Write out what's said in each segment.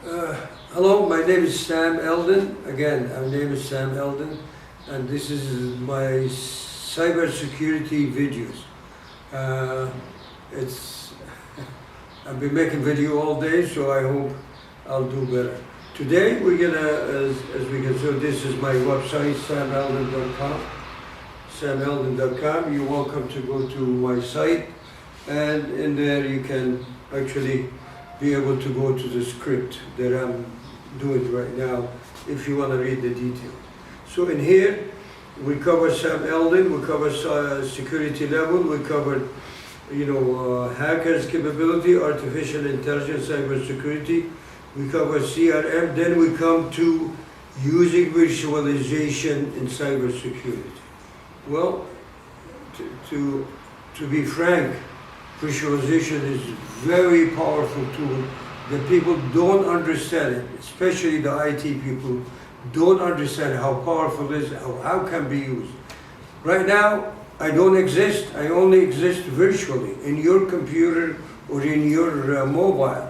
Hello, my name is Sam Eldon. Again, my name is Sam Eldon, and this is my cybersecurity videos. It's I've been making video all day, so I hope I'll do better. Today we're gonna, as we can see, this is my website, sameldon.com. sameldon.com. You're welcome to go to my site, and in there you can actually be able to go to the script that I'm doing right now if you want to read the detail. So in here we cover Sam Eldon, we cover security level, we covered hackers capability, artificial intelligence, cybersecurity, we cover CRM, then we come to using virtualization in cybersecurity. Well, to be frank, virtualization is a very powerful tool that people don't understand it, especially the IT people don't understand how powerful it is, how it can be used. Right now, I don't exist, I only exist virtually in your computer or in your mobile.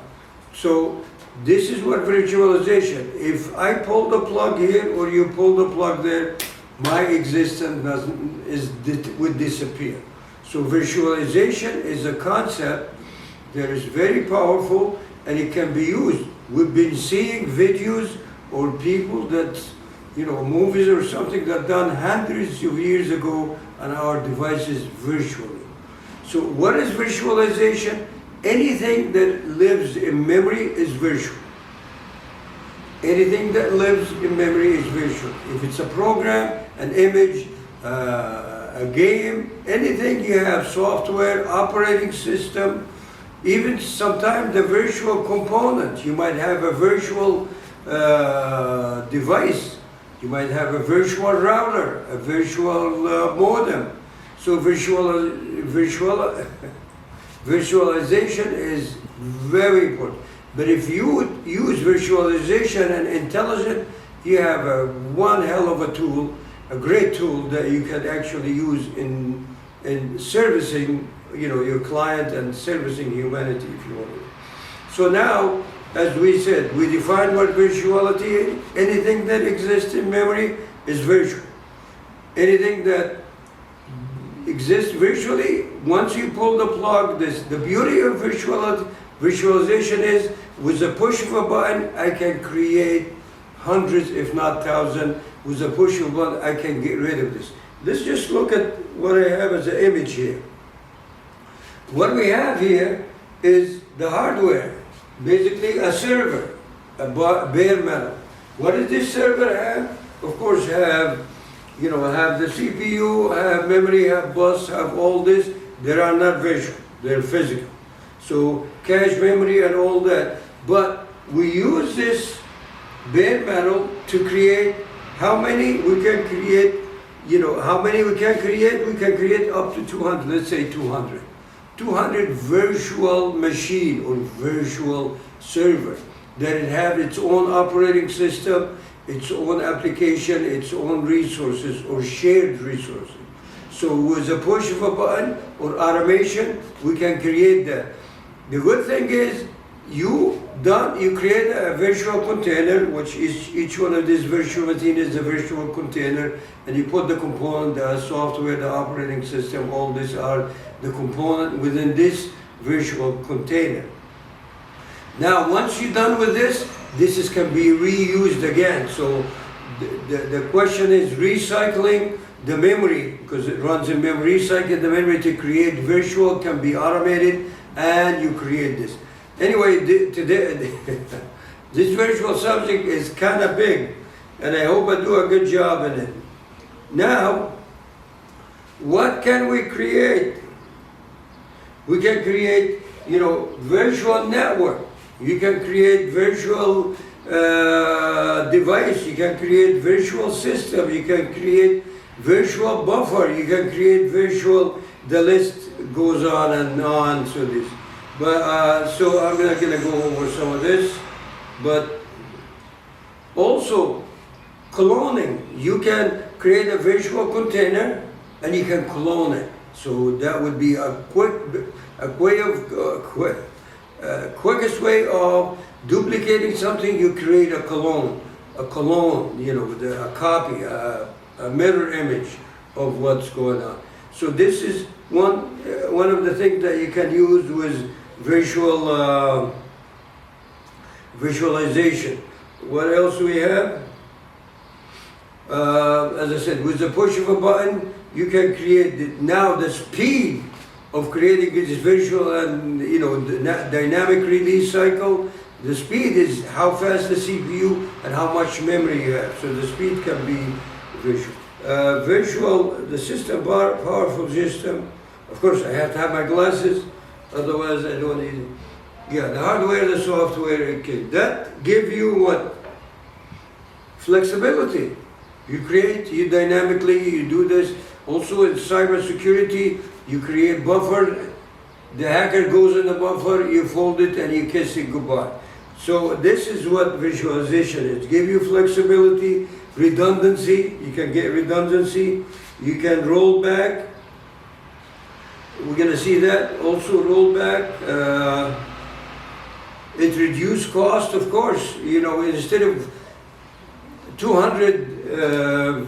So this is what virtualization, if I pull the plug here or you pull the plug there, my existence would disappear. So virtualization is a concept that is very powerful and it can be used. We've been seeing videos or people that, movies or something that done hundreds of years ago on our devices virtually. So what is virtualization? Anything that lives in memory is virtual. Anything that lives in memory is virtual. If it's a program, an image, a game, anything you have, software, operating system, even sometimes the virtual component. You might have a virtual device, you might have a virtual router, a virtual modem. So virtualization is very important. But if you would use virtualization and intelligent, you have one hell of a tool, a great tool that you can actually use in servicing your client and servicing humanity if you want to. So now, as we said, we define what virtuality is. Anything that exists in memory is virtual. Anything that exists virtually, once you pull the plug, the beauty of virtualization is, with the push of a button, I can create hundreds, if not thousands. With a push of a button, I can get rid of this. Let's just look at what I have as an image here. What we have here is the hardware, basically a server, a bare metal. What does this server have? Of course, have the CPU, have memory, have bus, have all this. They are not virtual, they're physical. So cache memory and all that. But we use this bare metal to create how many we can create, how many we can create? We can create up to 200, let's say 200. 200 virtual machine or virtual server that it have its own operating system, its own application, its own resources or shared resources. So with a push of a button or automation, we can create that. The good thing is you create a virtual container, which is each one of these virtual machines is a virtual container, and you put the component, the software, the operating system, all these are the component within this virtual container. Now, once you're done with this can be reused again. So the question is recycling the memory, because it runs in memory, recycling the memory to create virtual can be automated, and you create this. Anyway, today, this virtual subject is kind of big, and I hope I do a good job in it. Now, what can we create? We can create, virtual network. You can create virtual device. You can create virtual system. You can create virtual buffer. You can create virtual, the list goes on and on, so this. But, so I'm not gonna go over some of this, but also cloning. You can create a virtual container and you can clone it. So that would be a quickest way of Duplicating something, you create a clone, you know, with a copy, a mirror image of what's going on. So this is one of the things that you can use with visualization. What else do we have? As I said, with the push of a button, you can create now the speed of creating this visual and, you know, the dynamic release cycle. The speed is how fast the CPU and how much memory you have. So the speed can be visual. The system, powerful system. Of course, I have to have my glasses, otherwise I don't need it. Yeah, the hardware, the software, okay. That give you what? Flexibility. You create, you dynamically, you do this. Also in cybersecurity, you create buffer. The hacker goes in the buffer, you fold it and you kiss it goodbye. So this is what visualization is. Give you flexibility, redundancy. You can get redundancy. You can roll back. We're going to see that. Also roll back. It reduces cost, of course. You know, instead of 200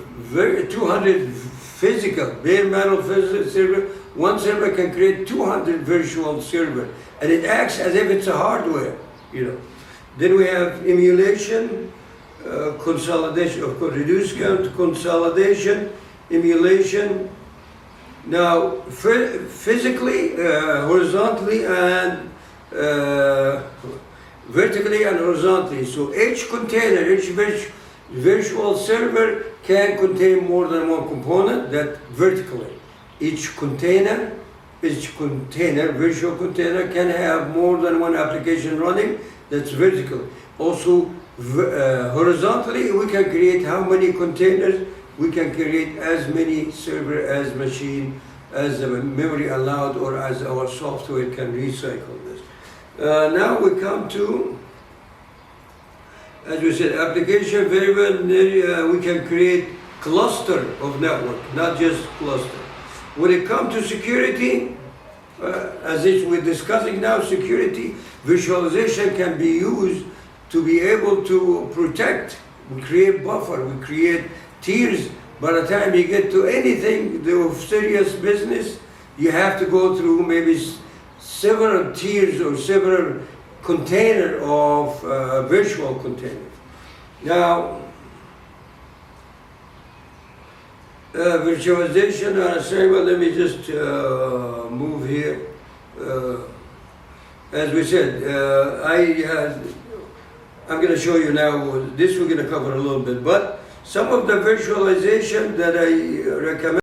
physical, bare metal physical server, one server can create 200 virtual server. And it acts as if it's a hardware, you know. Then we have emulation, consolidation, of course, reduce count, consolidation, emulation. Now, physically, horizontally, and vertically and horizontally. So each container, each virtual server can contain more than one component. That vertically. Each container, virtual container, can have more than one application running. That's vertical. Also, horizontally, we can create how many containers. We can create as many server, as machine, as the memory allowed, or as our software can recycle this. Now we come to, as we said, application variable. We can create cluster of network, not just cluster. When it comes to security, as we're discussing now, security, visualization can be used to be able to protect. We create buffer, we create tiers. By the time you get to anything of serious business, you have to go through maybe several tiers or several container of virtual containers. Now, virtualization on a server, let me just move here. As we said, I'm going to show you now, this we're going to cover a little bit, but some of the virtualization that I recommend